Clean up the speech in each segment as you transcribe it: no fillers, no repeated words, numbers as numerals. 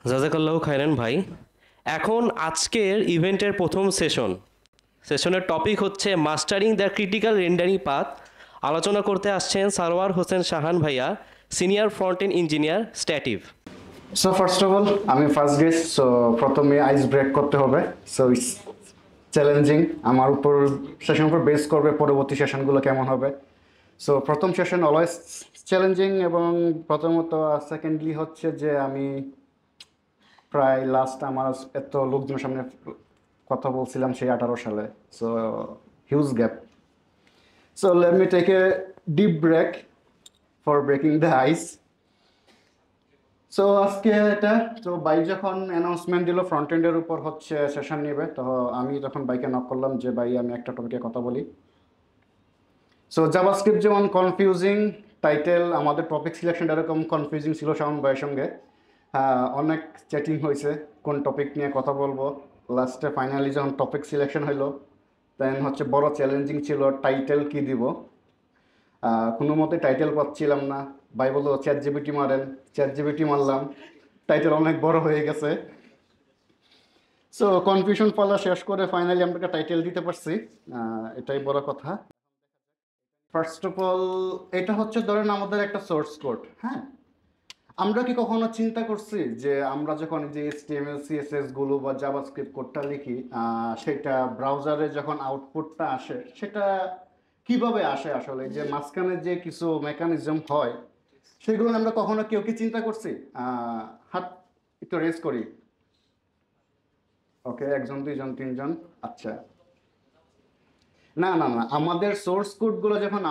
জাজাকাল্লাহু খাইরান ভাই। এখন আজকের ইভেন্টের প্রথম সেশনের টপিক হচ্ছে mastering the critical rendering path. আলোচনা করতে আসছেন সারোয়ার হোসেন শাহান ভাইয়া, সিনিয়র ফ্রন্ট এন্ড ইঞ্জিনিয়ার, স্ট্যাটিভ। সো ফার্স্ট অফ অল আমি ফার্স্ট গেস্ট, সো প্রথমে আইস ব্রেক করতে হবে। সো ইটস চ্যালেঞ্জিং, আমার উপর সেশন উপর বেস করবে পরবর্তী সেশনগুলো কেমন হবে। সো প্রথম সেশন অলওয়েজ চ্যালেঞ্জিং, এবং প্রথমত সেকেন্ডলি হচ্ছে যে আমি প্রায় লাস্ট আমার এত লোকজনের সামনে কথা বলছিলাম সেই 18 সালে। So huge gap. So let me take a deep break for breaking the ice. সো আজকে এটা তো বাইক যখন অ্যানাউন্সমেন্ট দিল ফ্রন্ট এন্ডের উপর হচ্ছে সেশন নেবে, তো আমি তখন বাইকে নক করলাম যে ভাই আমি একটা টপিকে কথা বলি। সো জাভাস্ক্রিপ্ট যেমন কনফিউজিং টাইটেল, আমাদের টপিক সিলেকশনটা এরকম কনফিউজিং ছিল শাওন ভাইয়ের সঙ্গে। অনেক চ্যাটিং হয়েছে কোন টপিক নিয়ে কথা বলবো। লাস্টে ফাইনালি যখন টপিক সিলেকশন হলো দেন হচ্ছে বড় চ্যালেঞ্জিং ছিল টাইটেল কি দিব। কোনো মতে টাইটেল পাচ্ছিলাম না। ভাই বললো চ্যাট জিপিটি মারেন, চ্যাট জিপিটি মারলাম, টাইটেল অনেক বড় হয়ে গেছে। সো কনফিউশন পালা শেষ করে ফাইনালি আমরা একটা টাইটেল দিতে পারছি, এটাই বড় কথা। ফার্স্ট অফ অল এটা হচ্ছে ধরেন আমাদের একটা সোর্স কোড। হ্যাঁ, আমরা কি কখনো চিন্তা করছি যে আমরা যখন যে HTML CSS গুলো বা জাভাস্ক্রিপ্ট কোডটা লিখি, সেটা ব্রাউজারে যখন আউটপুটটা আসে সেটা কিভাবে আসে, আসলে যে মাঝখানে যে কিছু মেকানিজম হয় সেগুলো আমরা কখনো কেউ কি চিন্তা করছি? হাত একটু রেজ করি। ওকে, একজন দুইজন তিনজন। আচ্ছা, না না না, আমাদের সোর্স কোডগুলো যখন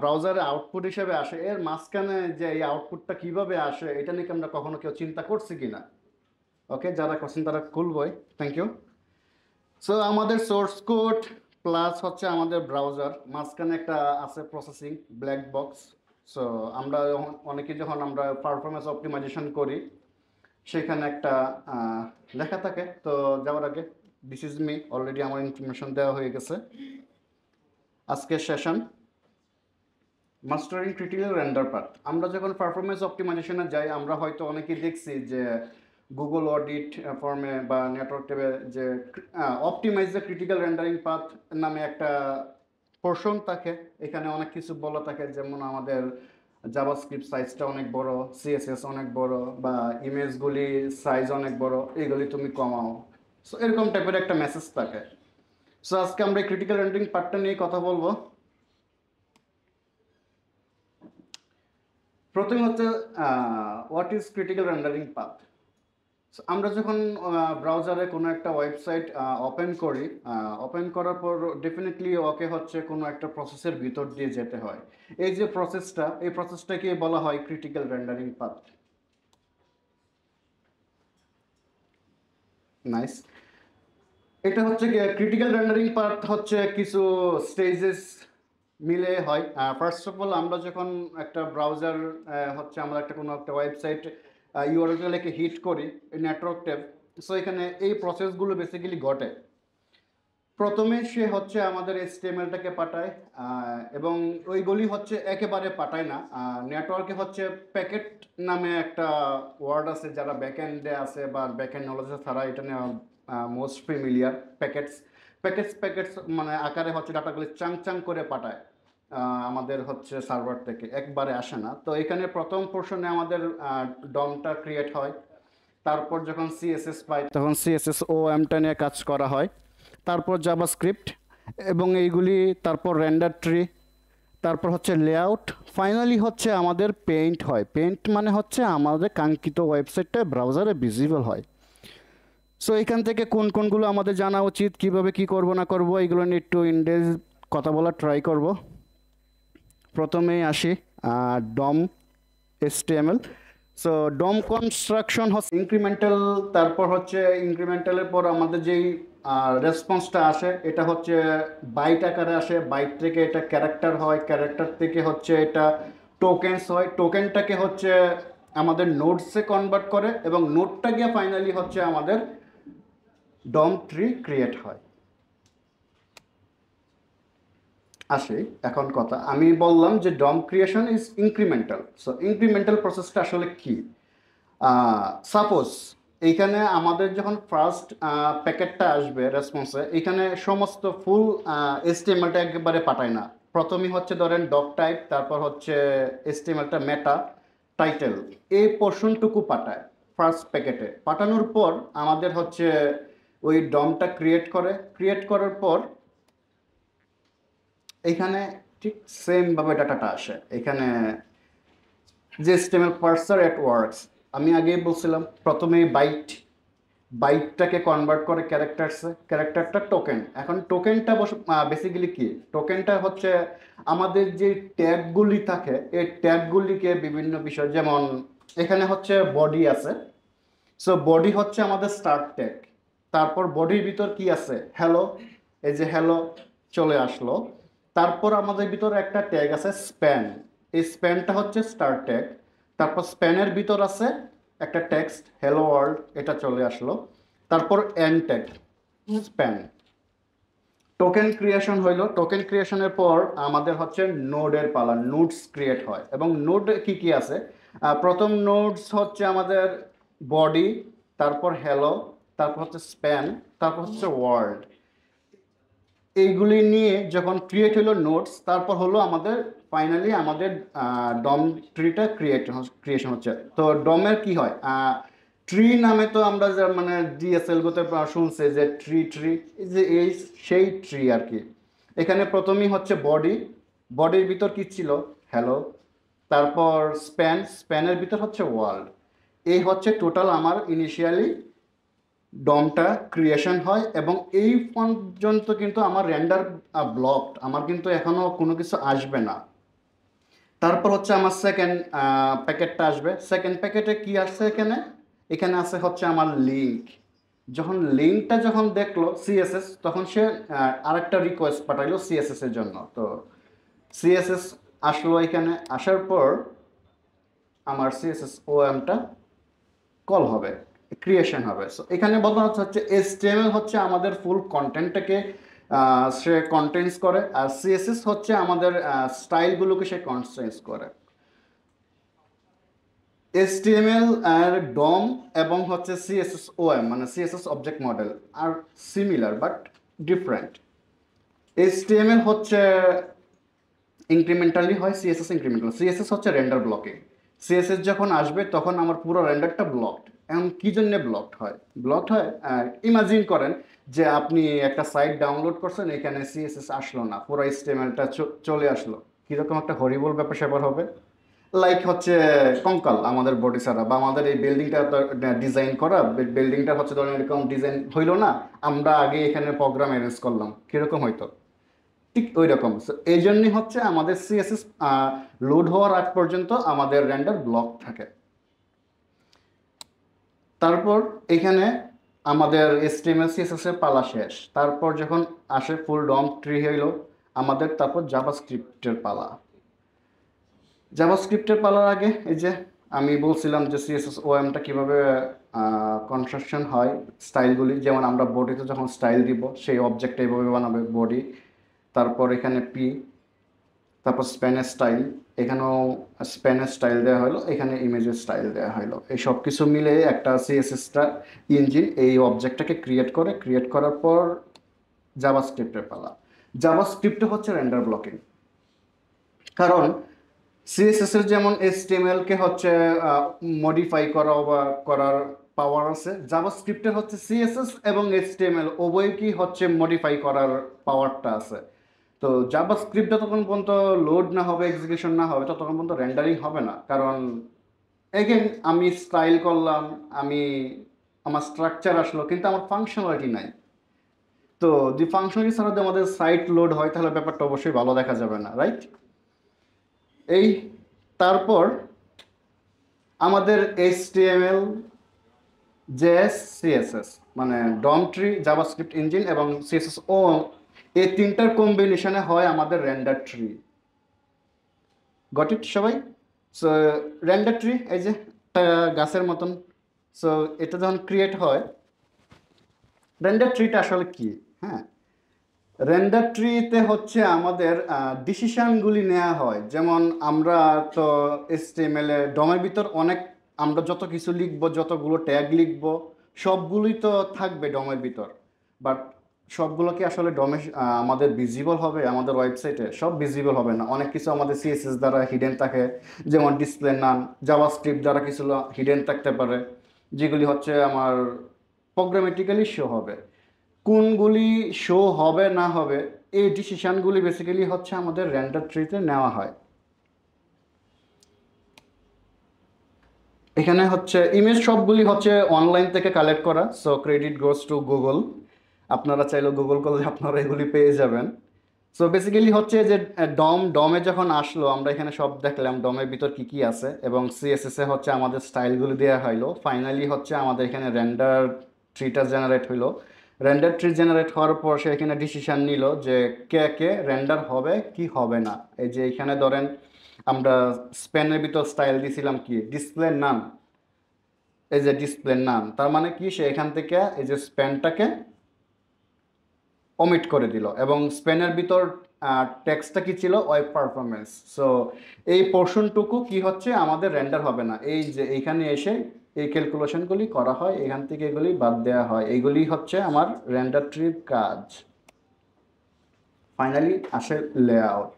ব্রাউজারে আউটপুট হিসেবে আসে, এর মাঝখানে যে এই আউটপুটটা কিভাবে আসে এটা নিয়ে আমরা কখনো কেউ চিন্তা করছি কিনা? ওকে, যারা করছেন তারা কুল বয়, থ্যাংক ইউ। সো আমাদের সোর্স কোড প্লাস হচ্ছে আমাদের ব্রাউজার, মাঝখানে একটা আছে প্রসেসিং ব্ল্যাক বক্স। সো আমরা অনেকে যখন আমরা পারফরমেন্স অপটিমাইজেশন করি সেখানে একটা লেখা থাকে। তো যাওয়ার আগে দিস ইজ মি, অলরেডি আমার ইনফরমেশন দেওয়া হয়ে গেছে। আজকের session mastering critical render path. আমরা যখন পারফরমেন্স অপটিমাইজেশনে যাই আমরা হয়তো অনেকেই দেখছি যে গুগল অডিট ফর্মে বা নেটওয়ার্ক ট্যাবে যে optimize the critical rendering path নামে একটা পোর্শন থাকে। এখানে অনেক কিছু বলা থাকে, যেমন আমাদের জাভাস্ক্রিপ্ট সাইজটা অনেক বড়, সিএসএস অনেক বড়, বা ইমেজগুলি সাইজ অনেক বড়, এইগুলি তুমি কমাও। সো এরকম টাইপের একটা মেসেজ থাকে। সো আজকে আমরা ক্রিটিক্যাল রেন্ডারিং পার্টটা নিয়ে কথা বলবো। প্রথমে হচ্ছে what is critical rendering path. আমরা যখন ব্রাউজারে কোনো একটা ওয়েবসাইট ওপেন করি, ওপেন করার পর ডেফিনেটলি ওকে হচ্ছে কোনো একটা প্রসেসের ভিতর দিয়ে যেতে হয়। এই যে প্রসেসটা, এই প্রসেসটাকে বলা হয় ক্রিটিক্যাল রেন্ডারিং পাথ। নাইস। এটা হচ্ছে ক্রিটিক্যাল রেন্ডারিং পাথ হচ্ছে কিছু স্টেজেস মিলে হয়। ফার্স্ট অফ অল আমরা যখন একটা ব্রাউজার হচ্ছে আমরা একটা কোনো একটা ওয়েবসাইট ইউআরএলকে হিট করি নেটওয়ার্ক ট্যাব, সো এখানে এই প্রসেসগুলো বেসিক্যালি ঘটে। প্রথমে সে হচ্ছে আমাদের HTML-টাকে পাঠায়, এবং ওইগুলি হচ্ছে একেবারে পাঠায় না। নেটওয়ার্কে হচ্ছে প্যাকেট নামে একটা ওয়ার্ড আছে, যারা ব্যাকএন্ডে আছে বা ব্যাকএন্ড নলেজ আছে তারা এটা নিয়ে most familiar. Packets packets packets মানে আকারে হচ্ছে ডাটাগুলি চাং চাং করে পাঠায় আমাদের হচ্ছে সার্ভার থেকে, একবারে আসে না। তো এখানে প্রথম পোর্শনে আমাদের ডমটা ক্রিয়েট হয়। তারপর যখন CSS পাই তখন CSS OM-টা নিয়ে কাজ করা হয়। তারপর জাভাস্ক্রিপ্ট এবং এইগুলি, তারপর রেন্ডার ট্রি, তারপর হচ্ছে লেআউট, ফাইনালি হচ্ছে আমাদের পেইন্ট হয়। পেইন্ট মানে হচ্ছে আমাদের কাঙ্ক্ষিত ওয়েবসাইটটা ব্রাউজারে ভিজিবল হয়। সো এখান থেকে কোন কোনগুলো আমাদের জানা উচিত, কিভাবে কি করব না করব, এগুলো নিয়ে একটু ইনডেপথ কথা বলার ট্রাই করব। প্রথমেই আসি ডম HTML। সো ডম কনস্ট্রাকশন হচ্ছে ইনক্রিমেন্টাল। তারপর হচ্ছে ইনক্রিমেন্টালের পর আমাদের যেই রেসপন্সটা আসে এটা হচ্ছে বাইট আকারে আসে, বাইট থেকে এটা ক্যারেক্টার হয়, ক্যারেক্টার থেকে হচ্ছে এটা টোকেনস হয়, টোকেনটাকে হচ্ছে আমাদের নোটসে কনভার্ট করে, এবং নোটটা গিয়ে ফাইনালি হচ্ছে আমাদের ডম ট্রি ক্রিয়েট হয়। আসে এখন কথা, আমি বললাম যে DOM creation is incremental. So incremental প্রসেসটা আসলে কি? সাপোজ এইখানে আমাদের যখন ফার্স্ট প্যাকেটটা আসবে রেসপন্সে, এখানে সমস্ত ফুল এসটিএমএলটা একেবারে পাঠায় না। প্রথমেই হচ্ছে ধরেন ডক টাইপ, তারপর হচ্ছে এসটিএমএলটা মেটা টাইটেল, এই পোর্শনটুকু পাঠায় ফার্স্ট প্যাকেটে। পাঠানোর পর আমাদের হচ্ছে ওই ডমটা ক্রিয়েট করার পর এখানে ঠিক সেমভাবে ডাটাটা আসে। এখানে যে HTML পার্সার এট ওয়ার্কস, আমি আগেই বলছিলাম প্রথমেই বাইটটাকে কনভার্ট করে ক্যারেক্টারসে, ক্যারেক্টারটা টোকেন। এখন টোকেনটা বেসিক্যালি কি, টোকেনটা হচ্ছে আমাদের যে ট্যাগগুলি থাকে এই ট্যাগগুলিকে বিভিন্ন বিষয়, যেমন এখানে হচ্ছে বডি আছে, সো বডি হচ্ছে আমাদের স্টার্ট ট্যাগ। তারপর বডির ভিতর কি আছে, হ্যালো, এই যে হ্যালো চলে আসলো। তারপর আমাদের ভিতরে একটা ট্যাগ আছে স্প্যান, এই স্প্যানটা হচ্ছে স্টার্ট ট্যাগ। তারপর স্প্যানের ভিতর আছে একটা টেক্সট হ্যালো ওয়ার্ল্ড, এটা চলে আসলো। তারপর end tag span. Token creation হইলো, টোকেন ক্রিয়েশনের পর আমাদের হচ্ছে নোডের পালা, নোডস ক্রিয়েট হয়। এবং নোড কি কি আছে, প্রথম নোডস হচ্ছে আমাদের বডি, তারপর হ্যালো, তারপর হচ্ছে স্প্যান, তারপর হচ্ছে ওয়ার্ল্ড। এইগুলি নিয়ে যখন ক্রিয়েট হলো নোটস, তারপর হলো আমাদের ফাইনালি আমাদের ডম ট্রিটা ক্রিয়েশন হচ্ছে। তো ডমের কি হয়, ট্রি নামে তো আমরা মানে ডিএসএল গোতে শুনছে যে ট্রি যে এই সেই ট্রি আর কি। এখানে প্রথমেই হচ্ছে বডির ভিতর কি ছিল, হ্যালো, তারপর স্প্যানের ভিতর হচ্ছে ওয়ার্ল্ড। এই হচ্ছে টোটাল আমার ইনিশিয়ালি ডমটা ক্রিয়েশন হয়। এবং এই পর্যন্ত কিন্তু আমার রেন্ডার ব্লকড, আমার কিন্তু এখনো কোনো কিছু আসবে না। তারপর হচ্ছে আমার সেকেন্ড প্যাকেটটা আসবে। সেকেন্ড প্যাকেটে কি আসছে, এখানে এখানে আছে হচ্ছে আমার লিঙ্ক। যখন লিঙ্কটা যখন দেখলো সিএসএস, তখন সে আরেকটা রিকোয়েস্ট পাঠাইলো সিএসএস এর জন্য। তো সিএসএস আসলো, এখানে আসার পর আমার সিএসএস ওএমটা কল হবে, ক্রিয়েশন হবে। সো এখানে বলা হচ্ছে HTML হচ্ছে আমাদের ফুল কন্টেন্টটাকে সে কন্টেন্টস করে, আর সিএসএস হচ্ছে আমাদের স্টাইলগুলোকে সে কনস্টেন্স করে। HTML আর ডম এবং হচ্ছে সিএসএস ওএম মানে সিএসএস অবজেক্ট মডেল আর সিমিলার বাট ডিফারেন্ট। HTML হচ্ছে ইনক্রিমেন্টালি হয়, সিএসএস ইনক্রিমেন্টাল। সিএসএস হচ্ছে রেন্ডার ব্লকিং। সিএসএস যখন আসবে তখন আমার পুরো রেন্ডারটা ব্লকড। এখন কি জন্য ব্লকড হয়, ইমাজিন করেন যে আপনি একটা সাইট ডাউনলোড করছেন, এখানে সিএসএস আসলো না, পুরো HTML-টা চলে আসলো, কিরকম একটা হরিবল ব্যাপার স্যাপার হবে। লাইক হচ্ছে কঙ্কাল আমাদের বডি ছাড়া, বা আমাদের এই বিল্ডিংটা ডিজাইন করা, বিল্ডিংটা হচ্ছে ধরেন এরকম ডিজাইন হইলো না, আমরা আগে এখানে প্রোগ্রাম অ্যারেঞ্জ করলাম, কিরকম হইতো, ঠিক ওই রকম। এই জন্যই হচ্ছে আমাদের সিএসএস লোড হওয়ার আগ পর্যন্ত আমাদের রেন্ডার ব্লক থাকে। তারপর এখানে আমাদের HTML CSS এর পালা শেষ। তারপর যখন আসে ফুল ডম ট্রি হইল আমাদের, তারপর জাভাস্ক্রিপ্টের পালা। জাভাস্ক্রিপ্টের পালার আগে এই যে আমি বলছিলাম যে সিএসএস ওএমটা কীভাবে কনস্ট্রাকশন হয়, স্টাইলগুলি, যেমন আমরা বডিতে যখন স্টাইল দিব সেই অবজেক্টটা এইভাবে বানাবে বডি। তারপর এখানে তারপর স্প্যানের স্টাইল, এখানেও স্প্যানের স্টাইল দেওয়া হলো, এখানে ইমেজের স্টাইল দেওয়া হলো। এই সব কিছু মিলে একটা সিএসএসটা ইঞ্জিন এই অবজেক্টটাকে ক্রিয়েট করার পর জাভাস্ক্রিপ্টের পালা। জাভাস্ক্রিপ্টে হচ্ছে রেন্ডার ব্লকিং। কারণ সিএসএস এর যেমন HTML-কে হচ্ছে মডিফাই করা বা করার পাওয়ার আছে, জাভাস্ক্রিপ্টের হচ্ছে সিএসএস এবং HTML উভয়কেই হচ্ছে মডিফাই করার পাওয়ারটা আছে। তো জাভাস্ক্রিপ্ট যতক্ষণ পর্যন্ত লোড না হবে, এক্সিকিউশন না হবে, ততক্ষণ পর্যন্ত রেন্ডারিং হবে না। কারণ এগেন আমি স্টাইল করলাম, আমার স্ট্রাকচার আসলো, কিন্তু আমার ফাংশনালিটি নাই। তো যদি ফাংশনালিটি ছাড়া যদি আমাদের সাইট লোড হয়, তাহলে ব্যাপারটা অবশ্যই ভালো দেখা যাবে না, রাইট? এই তারপর আমাদের HTML JS CSS মানে ডম ট্রি, জাভাস্ক্রিপ্ট ইঞ্জিন এবং সিএসএস ও, এই তিনটার কম্বিনেশনে হয় আমাদের রেন্ডার ট্রি। গট ইট সবাই? সো রেন্ডার ট্রি এই যে একটা গাছের মতন। সো এটা যখন ক্রিয়েট হয়, রেন্ডার ট্রিটা আসলে কি, হ্যাঁ, রেন্ডার ট্রিতে হচ্ছে আমাদের ডিসিশনগুলি নেওয়া হয়। যেমন আমরা তো HTML এ ডমের ভিতর অনেক আমরা যত কিছু লিখবো, যতগুলো ট্যাগ লিখবো, সবগুলোই তো থাকবে ডমের ভিতর। বাট সবগুলো কি আসলে ডমে আমাদের ভিজিবল হবে? আমাদের ওয়েবসাইটে সব ভিজিবল হবে না, অনেক কিছু আমাদের সিএসএস দ্বারা হিডেন থাকে, যেমন ডিসপ্লে নাম, জাভাস্ক্রিপ্ট দ্বারা কিছু হিডেন থাকতে পারে, যেগুলি হচ্ছে আমার প্রোগ্রামেটিক্যালি শো হবে। কোনগুলি শো হবে না হবে, এই ডিসিশনগুলি বেসিক্যালি হচ্ছে আমাদের রেন্ডার ট্রিতে নেওয়া হয়। এখানে হচ্ছে ইমেজ সবগুলি হচ্ছে অনলাইন থেকে কালেক্ট করা, so credit goes to Google. আপনারা চাইলে গুগল করলে আপনারা এগুলি পেয়ে যাবেন। সো বেসিক্যালি হচ্ছে যে ডমে যখন আসলো, আমরা এখানে সব দেখলাম ডমের ভিতর কি কি আছে, এবং সিএসএস এ হচ্ছে আমাদের স্টাইলগুলি দেওয়া হইলো। ফাইনালি হচ্ছে আমাদের এখানে রেন্ডার ট্রিটা জেনারেট হইলো। রেন্ডার ট্রি জেনারেট হওয়ার পর সে এখানে ডিসিশন নিল যে কে কে রেন্ডার হবে কি হবে না। এই যে এখানে ধরেন আমরা স্প্যানের ভিতর স্টাইল দিয়েছিলাম কি ডিসপ্লে নাম, এই যে ডিসপ্লে নাম, তার মানে কি সে এখান থেকে এই যে স্প্যানটাকে অমিট করে দিল, এবং স্পেনের ভিতর টেক্সটটা কি ছিল, ওয়েব পারফরমেন্স। সো এই পোর্শনটুকু কি হচ্ছে আমাদের রেন্ডার হবে না। এই যে এইখানে এসে এই ক্যালকুলেশনগুলি করা হয়, এখান থেকে এগুলি বাদ দেওয়া হয়, এইগুলি হচ্ছে আমার রেন্ডার ট্রির কাজ। ফাইনালি আসে লেআউট।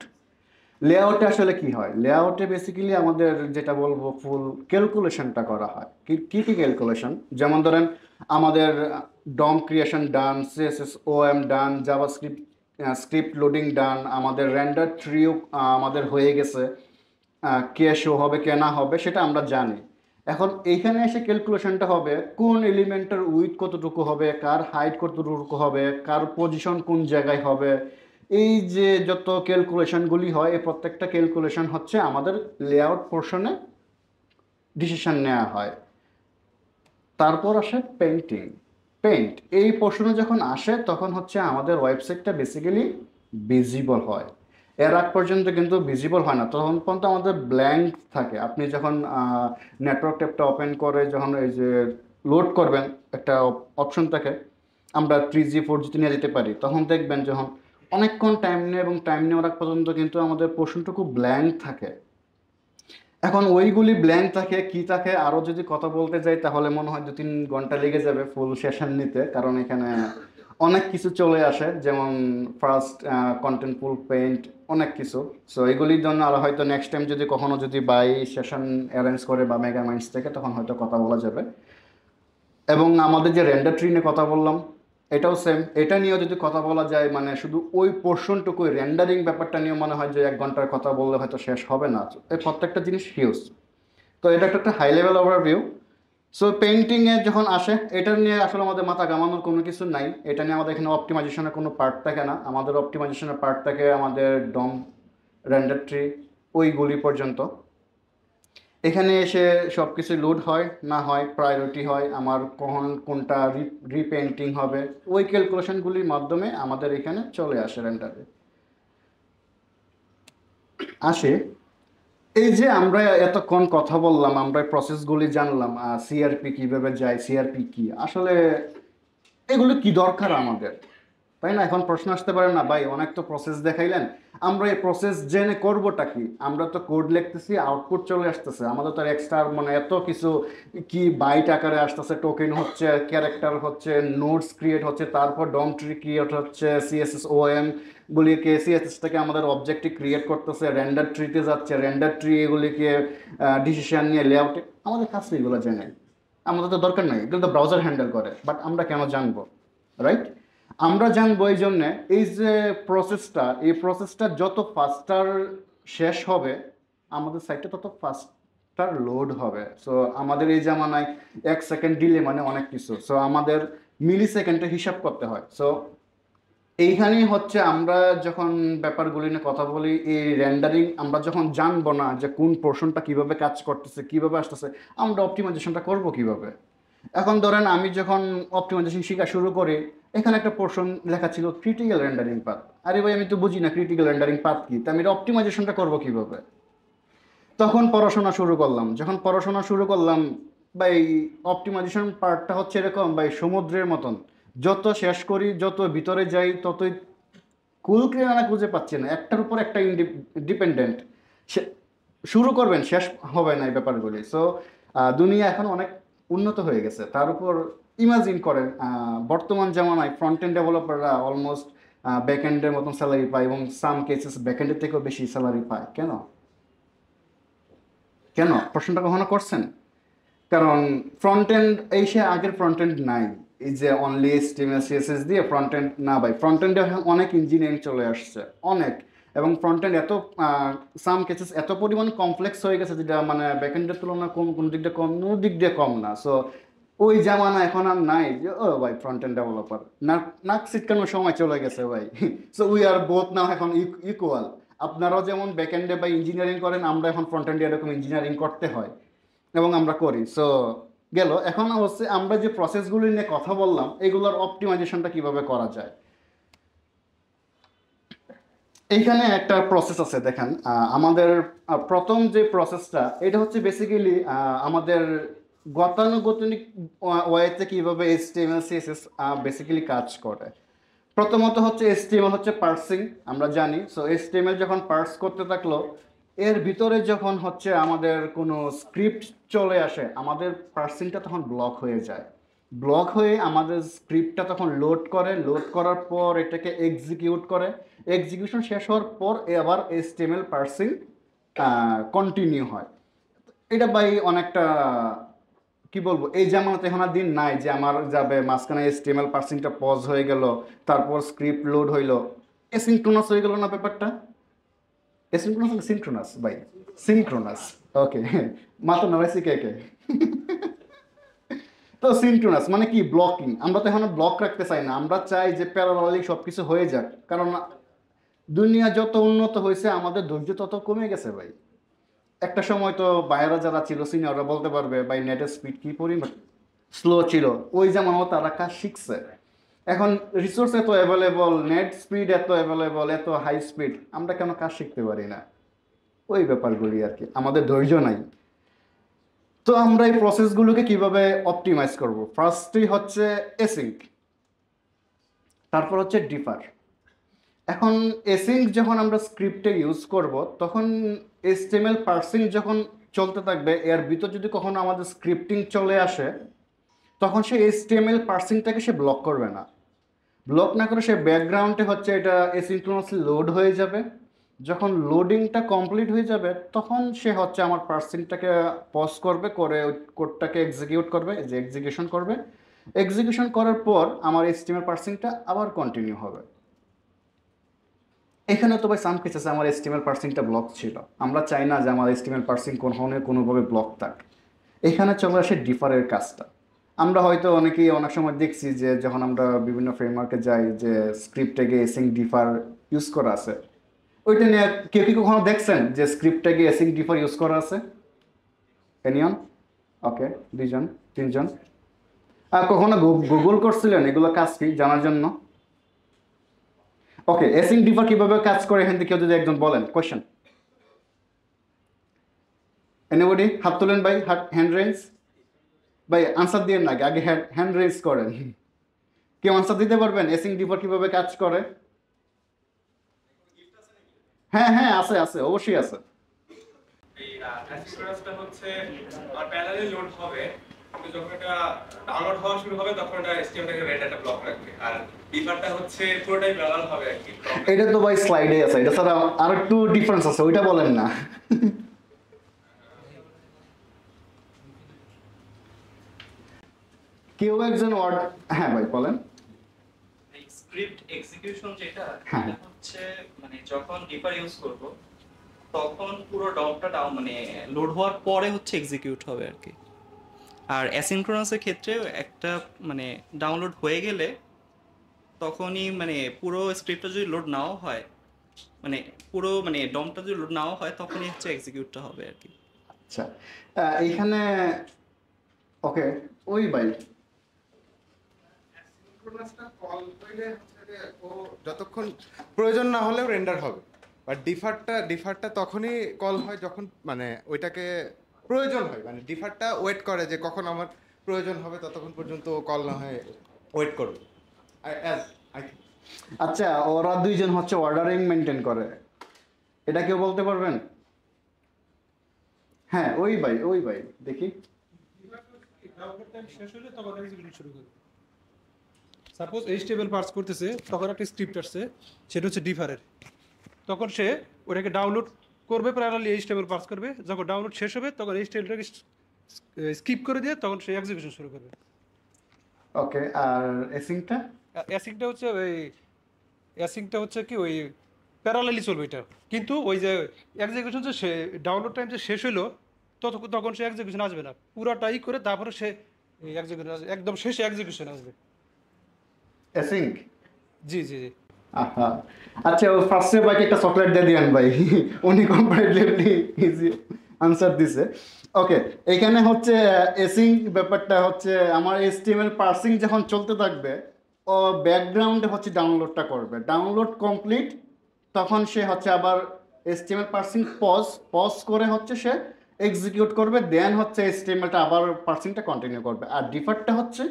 লেআউটে আসলে কি হয়, লেআউটে বেসিক্যালি আমাদের যেটা বলবো ফুল ক্যালকুলেশনটা করা হয়। কি কি ক্যালকুলেশন, যেমন ধরেন আমাদের ডম ক্রিয়েশন ডান, সিএসএস ওএম ডান, জাভাস্ক্রিপ্ট স্ক্রিপ্ট লোডিং ডান, আমাদের রেন্ডার ট্রিও আমাদের হয়ে গেছে, কে শো হবে কে না হবে সেটা আমরা জানি। এখন এইখানে এসে ক্যালকুলেশনটা হবে কোন এলিমেন্টের উইথ কতটুকু হবে, কার হাইট কতটুকু হবে, কার পজিশন কোন জায়গায় হবে। এই যে যত ক্যালকুলেশনগুলি হয়, এই প্রত্যেকটা ক্যালকুলেশন হচ্ছে আমাদের লেআউট পোর্শনে ডিসিশন নেওয়া হয়। তারপর আসে পেইন্টিং। পেইন্ট এই পোর্শনে যখন আসে তখন হচ্ছে আমাদের ওয়েবসাইটটা বেসিক্যালি ভিজিবল হয়। এর আগ পর্যন্ত কিন্তু ভিজিবল হয় না, তখন পর্যন্ত আমাদের ব্ল্যাঙ্ক থাকে। আপনি যখন নেটওয়ার্ক ট্যাবটা ওপেন করে যখন এই যে লোড করবেন, একটা অপশন থাকে, আমরা 3G 4Gতে নিয়ে যেতে পারি, তখন দেখবেন যখন অনেকক্ষণ টাইম নেয়, এবং টাইম নেওয়ার আগ পর্যন্ত কিন্তু আমাদের পোর্শনটুকু ব্ল্যাঙ্ক থাকে। এখন ওইগুলি ব্ল্যাঙ্ক থাকে কি থাকে, আরও যদি কথা বলতে যাই তাহলে মনে হয় 2-3 ঘন্টা লেগে যাবে ফুল সেশন নিতে, কারণ এখানে অনেক কিছু চলে আসে, যেমন ফার্স্ট কন্টেন্ট পুল পেইন্ট, অনেক কিছু। সো এগুলির জন্য আর হয়তো নেক্সট টাইম যদি কখনো যদি বাই সেশন অ্যারেঞ্জ করে বা মেগা মাইন্ডস থেকে, তখন হয়তো কথা বলা যাবে। এবং আমাদের যে রেন্ডার ট্রি নিয়ে কথা বললাম, এটাও সেম। এটা নিয়েও যদি কথা বলা যায়, মানে শুধু ওই পোর্শনটুকু রেন্ডারিং ব্যাপারটা নিয়ে মনে হয় যে 1 ঘন্টার কথা বললে হয়তো শেষ হবে না। এই প্রত্যেকটা জিনিস হিউজ। তো এটা একটা হাই লেভেল ওভারভিউ। সো পেইন্টিংয়ে যখন আসে, এটা নিয়ে আসলে আমাদের মাথা ঘামানোর কোনো কিছু নাই। এটা নিয়ে আমাদের এখানে অপটিমাইজেশনের কোনো পার্ট থাকে না। আমাদের অপটিমাইজেশনের পার্ট থাকে আমাদের ডম, রেন্ডার ট্রি, ওইগুলি পর্যন্ত। এখানে এসে সব কিছু লোড হয় না হয়, প্রায়োরিটি হয়, আমার কখন কোনটা রিপেন্টিং হবে, ওই ক্যালকুলেশনগুলির মাধ্যমে আমাদের এখানে চলে আসে রেন্ডারে। আসে এই যে আমরা এতক্ষণ কথা বললাম, আমরা প্রসেসগুলি জানলাম, সিআরপি কিভাবে যায়, সিআরপি কি আসলে, এগুলো কি দরকার আমাদের, তাই না? এখন প্রশ্ন আসতে পারে না ভাই, অনেক তো প্রসেস দেখাইলেন, আমরা এই প্রসেস জেনে করবোটা কি? আমরা তো কোড লিখতেছি, আউটপুট চলে আসতেছে, আমাদের তো এক্সট্রা মানে এত কিছু কি বাইট আকারে আসতেছে, টোকেন হচ্ছে, ক্যারেক্টার হচ্ছে, নোটস ক্রিয়েট হচ্ছে, তারপর ডম ট্রি ক্রিয়েট হচ্ছে, সিএসএস ওএম গুলিকে সিএসএসটাকে আমাদের অবজেক্টে ক্রিয়েট করতেছে, রেন্ডার ট্রিতে যাচ্ছে, রেন্ডার ট্রি এগুলিকে ডিসিশন নিয়ে লেআউটে, আমাদের কাছে এগুলো জেনে আমাদের তো দরকার নাই, এগুলো তো ব্রাউজার হ্যান্ডেল করে। বাট আমরা কেন জানবো, রাইট? আমরা জানবো এই জন্যে, এই যে প্রসেসটা, এই প্রসেসটা যত ফাস্টার শেষ হবে, আমাদের সাইটটা তত ফাস্টার লোড হবে। সো আমাদের এই জামানায় 1 সেকেন্ড ডিলে মানে অনেক কিছু। সো আমাদের মিলি সেকেন্ডে হিসাব করতে হয়। সো এইখানেই হচ্ছে আমরা যখন ব্যাপারগুলি নিয়ে কথা বলি, এই রেন্ডারিং আমরা যখন জানবো না যে কোন পোর্শনটা কিভাবে কাজ করতেছে, কিভাবে আসতেছে, আমরা অপটিমাইজেশনটা করবো কিভাবে। এখন ধরেন আমি যখন অপটিমাইজেশন শেখা শুরু করি, এখানে একটা পোর্শন লেখা ছিল ক্রিটিক্যাল রেন্ডারিং পাথ। আরে ভাই, আমি তো বুঝি না ক্রিটিক্যাল রেন্ডারিং পাথ কি, তা আমি অপটিমাইজেশনটা করবো কিভাবে? তখন পড়াশোনা শুরু করলাম। যখন পড়াশোনা শুরু করলাম, ভাই অপটিমাইজেশন পার্টটা হচ্ছে এরকম ভাই, সমুদ্রের মতন, যত শেষ করি, যত ভিতরে যাই, ততই কুল কিনারা খুঁজে পাচ্ছি না, একটার উপর একটা ডিপেন্ডেন্ট। শুরু করবেন শেষ হবে না এই ব্যাপারগুলি। সো দুনিয়া এখন অনেক উন্নত হয়ে গেছে, তার উপর ইমাজিন করেন বর্তমান জামানায় ফ্রন্ট এন্ড ডেভেলপাররা অলমোস্ট ব্যাক এন্ডের মতন স্যালারি পায় এবং সাম কেসেস ব্যাক এন্ডের থেকেও বেশি স্যালারি পায়। কেন কেন প্রশ্নটা কখনো করছেন? কারণ ফ্রন্ট এন্ড এই সে আগের ফ্রন্ট এন্ড নাই, এই যে অনলি HTML CSS দিয়ে ফ্রন্ট এন্ড না ভাই, ফ্রন্ট এন্ডে অনেক ইঞ্জিনিয়ারিং চলে আসছে অনেক, এবং ফ্রন্ট এন্ড এত সাম কেসেস এত পরিমাণ কমপ্লেক্স হয়ে গেছে যেটা মানে ব্যাক এন্ডের তুলনায় কম, কোনো দিক দিয়ে কম, কোনো দিক দিয়ে কম না। সো ওই জামানা এখন আর নাই যে ও ভাই ফ্রন্ট এন্ড ডেভেলপার, নাক সিটকানোর সময় চলে গেছে ভাই। সো উই আর বোথ নাও এখন ইকুয়াল। আপনারাও যেমন ব্যাক এন্ডে বা ইঞ্জিনিয়ারিং করেন, আমরা এখন ফ্রন্ট এন্ডে এরকম ইঞ্জিনিয়ারিং করতে হয় এবং আমরা করি। সো গেল, এখন হচ্ছে আমরা যে প্রসেসগুলো নিয়ে কথা বললাম এগুলোর অপটিমাইজেশনটা কিভাবে করা যায়। এইখানে একটা প্রসেস আছে দেখেন, আমাদের প্রথম যে প্রসেসটা এটা হচ্ছে বেসিক্যালি আমাদের গতানুগতিক ওয়েতে কিভাবে HTML CSS বেসিক্যালি কাজ করে। প্রথমত হচ্ছে HTML হচ্ছে পার্সিং, আমরা জানি। সো HTML যখন পার্স করতে থাকলো, এর ভিতরে যখন হচ্ছে আমাদের কোনো স্ক্রিপ্ট চলে আসে, আমাদের পার্সিংটা তখন ব্লক হয়ে যায়। ব্লক হয়ে আমাদের স্ক্রিপ্টটা তখন লোড করে, লোড করার পর এটাকে এক্সিকিউট করে, এক্সিকিউশন শেষ হওয়ার পর আবার HTML পার্সিং কন্টিনিউ হয়। এটা ভাই অনেকটা কি বলবো, এই জামানাতে এখন আর দিন নাই যে আমার যাবে মাঝখানে HTML পার্সিংটা পজ হয়ে গেল, তারপর স্ক্রিপ্ট লোড হইলো, এসিনক্রোনাস হয়ে গেল না ব্যাপারটা। এসিনক্রোনাস না সিনক্রোনাস ভাই? সিনক্রোনাস। ওকে, মাথা নাড়াইছি কে কে? তো সিনক্রোনাস মানে কি? ব্লকিং। আমরা তো এখন ব্লক রাখতে চাই না, আমরা চাই যে প্যারালালি সব কিছু হয়ে যাক, কারণ দুনিয়া যত উন্নত হয়েছে আমাদের ধৈর্য তত কমে গেছে ভাই। একটা সময় তো বাইরা যারা ছিল সিনিয়ররা বলতে পারবে ভাই নেটের স্পিড কি পরিমাণ স্লো ছিল, ওই যেমন তারা কাজ শিখছে। এখন রিসোর্স এত অ্যাভেলেবল, নেট স্পিড এত অ্যাভেলেবল, এত হাই স্পিড, আমরা কেন কাজ শিখতে পারি না? ওই ব্যাপারগুলি আর কি, আমাদের ধৈর্য নাই। তো আমরা এই প্রসেসগুলোকে কিভাবে অপটিমাইজ করব? ফার্স্টই হচ্ছে এসিঙ্ক, তারপর হচ্ছে ডিফার। এখন এসিঙ্ক যখন আমরা স্ক্রিপ্টে ইউজ করব, তখন HTML পার্সিং যখন চলতে থাকবে, এর ভিতর যদি কখনো আমাদের স্ক্রিপ্টিং চলে আসে, তখন সে HTML পার্সিংটাকে সে ব্লক করবে না। ব্লক না করে সে ব্যাকগ্রাউন্ডে হচ্ছে এটা এসিনক্রোনাসলি লোড হয়ে যাবে। যখন লোডিংটা কমপ্লিট হয়ে যাবে, তখন সে হচ্ছে আমার পার্সিংটাকে পজ করবে, করে ওই কোডটাকে এক্সিকিউট করবে, যে এক্সিকিউশন করবে। এক্সিকিউশন করার পর আমার HTML পার্সিংটা আবার কন্টিনিউ হবে। এখানে তো ভাই সাম কেসেস আমার HTML পার্সিংটা ব্লক ছিল, আমরা চাই না যে আমার HTML পার্সিং কোনোভাবে ব্লক থাক। এখানে চলে আসে ডিফারের কাজটা। আমরা হয়তো অনেকেই অনেক সময় দেখছি যে যখন আমরা বিভিন্ন ফ্রেমওয়ার্কে যাই যে স্ক্রিপ্টে এসিং ডিফার ইউজ করা আছে, ওইটা নিয়ে কেউ কি কখনো দেখছেন যে স্ক্রিপ্টে এসিং ডিফার ইউজ করা আছে? এনিয়ন? ওকে, 2জন 3জন। আর কখনো গুগল করছিলেন এগুলো কাজ কি জানার জন্য? ওকে, এসিং ডিফার কিভাবে কাজ করে এখান থেকে কেউ যদি একজন বলেন, কোয়েশ্চেন। এনিবডি? হাত তোলেন ভাই, হ্যান্ড রেঞ্জ। ভাই আনসার দিয়ে না, আগে হ্যান্ড রেজ করেন। কেউ আনসার দিতে পারবেন এসিং ডিফার কিভাবে কাজ করে? হ্যাঁ হ্যাঁ, আছে আছে, অবশ্যই আছে। এই অ্যাসিস্ট্যান্সটা হচ্ছে আর প্যানেলে লোড হবে, কিন্তু যখন এটা ডাউনলোড হওয়া শুরু হবে তখন এটা HTML-টাকে রেড একটা ব্লক রাখবে, আর ডিফারটা হচ্ছে পুরোটাই প্যারালাল হবে আর কি। এটা তো ভাই স্লাইডে আছে, এটা ছাড়া আর একটু ডিফারেন্স আছে, ওইটা বলেন না। কেউ একজন ওয়ার্ড, হ্যাঁ ভাই বলেন। স্ক্রিপ্ট এক্সিকিউশন যেটা, হ্যাঁ। এটা হচ্ছে মানে যখন ডিফার ইউজ করব তখন পুরো ডকটা ডাউন মানে লোড হওয়ার পরে হচ্ছে এক্সিকিউট হবে আর কি। আর অ্যাসিনক্রোনাসের ক্ষেত্রে একটা মানে ডাউনলোড হয়ে গেলে তখনই মানে পুরো স্ক্রিপ্টটা যদি লোড নাও হয়, মানে পুরো মানে ডমটা যদি লোড নাও হয় তখনই হচ্ছে এক্সিকিউটটা হবে আর কি। আচ্ছা, এইখানে ওকে, ওই ভাই যতক্ষণ প্রয়োজন না হলেও রেন্ডার হবে, বাট ডিফারটা তখনই কল হয় যখন মানে ওইটাকে প্রয়োজন হয়, মানে ডিফারটা ওয়েট করে যে কখন আমার প্রয়োজন হবে ততক্ষণ পর্যন্ত কল না হয় ওয়েট করবে। আচ্ছা, ওরা 2জন হচ্ছে অর্ডারিং মেনটেন করে, এটা কেউ বলতে পারবেন? হ্যাঁ ওই ভাই দেখি। ডাউনলোড টাইম শেষ হলে তখন এক্সিকিউশন শুরু করবে। সাপোজ এইচটিএমএল পার্স করতেছে, তখন একটা স্ক্রিপ্ট আসছে, সেটা হচ্ছে ডিফারের। তখন সে ওটাকে ডাউনলোড করবে, প্যারালালি এইচটিএমএল পার্স করবে। যখন ডাউনলোড শেষ হবে তখন এইচটিএমএলটাকে স্কিপ করে দিয়ে তখন সে এক্সিকিউশন শুরু করবে। ওকে, আর এসিংটা? অ্যাসিংটা হচ্ছে ওই অ্যাসিংটা হচ্ছে কি ওই প্যারালালি চলবে এটা, কিন্তু ওই যে এক্সিকিউশন যে সে ডাউনলোড টাইম যে শেষ হলো তখন সে এক্সিকিউশন আসবে না, পুরাটাই করে তারপরে সে এক্সিকিউশন আসবে, একদম শেষে এক্সিকিউশন আসবে। এসিং? জি জি জি। আহা, আচ্ছা, ও ফার্স্টে ভাইকে একটা চকলেট দিয়ে দিয়েন ভাই, উনি কম্পারেটিভলি ইজি আনসার দিছে। ওকে, এখানে হচ্ছে এসিং ব্যাপারটা হচ্ছে আমার এইচটিএমএল পার্সিং যখন চলতে থাকবে, ও ব্যাকগ্রাউন্ডে হচ্ছে ডাউনলোডটা করবে, ডাউনলোড কমপ্লিট, তখন সে হচ্ছে আবার এইচটিএমএল পার্সিং পজ করে হচ্ছে সে এক্সিকিউট করবে, দেন হচ্ছে এইচটিএমএলটা আবার পার্সিংটা কন্টিনিউ করবে। আর ডিফার্টটা হচ্ছে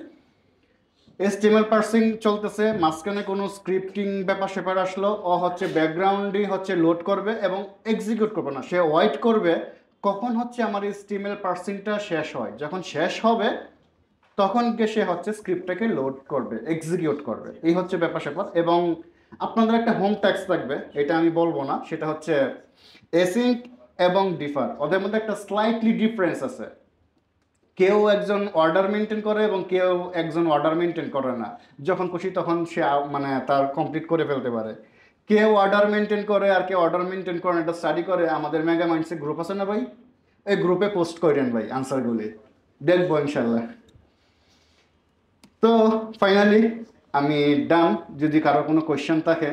এইচটিএমএল পার্সিং চলতেছে, মাঝখানে কোনো স্ক্রিপ্টিং ব্যাপার স্যাপার আসলো, ও হচ্ছে ব্যাকগ্রাউন্ডেই হচ্ছে লোড করবে এবং এক্সিকিউট করবে না, সে ওয়েট করবে কখন হচ্ছে আমার এইচটিএমএল পার্সিংটা শেষ হয়। যখন শেষ হবে তখন গিয়ে সে হচ্ছে স্ক্রিপ্টটাকে লোড করবে, এক্সিকিউট করবে। এই হচ্ছে ব্যাপার স্যাপার। এবং আপনাদের একটা হোম ট্যাক্স থাকবে, এটা আমি বলবো না, সেটা হচ্ছে এসিং এবং ডিফার, ওদের মধ্যে একটা স্লাইটলি ডিফারেন্স আছে। কেউ একজন অর্ডার মেনটেন করে এবং কেউ একজন অর্ডার মেনটেন করে না, যখন খুশি তখন সে মানে তার কমপ্লিট করে ফেলতে পারে। কেউ অর্ডার মেনটেন করে আর কেউ অর্ডার মেনটেন করে না, এটা স্টাডি করে আমাদের মেগা মাইন্ডসে গ্রুপ আছে না ভাই, এই গ্রুপে পোস্ট করেন ভাই আনসারগুলি, দেখবো ইনশাল্লাহ। তো ফাইনালি আমি ডান। যদি কারো কোনো কোয়েশ্চেন থাকে,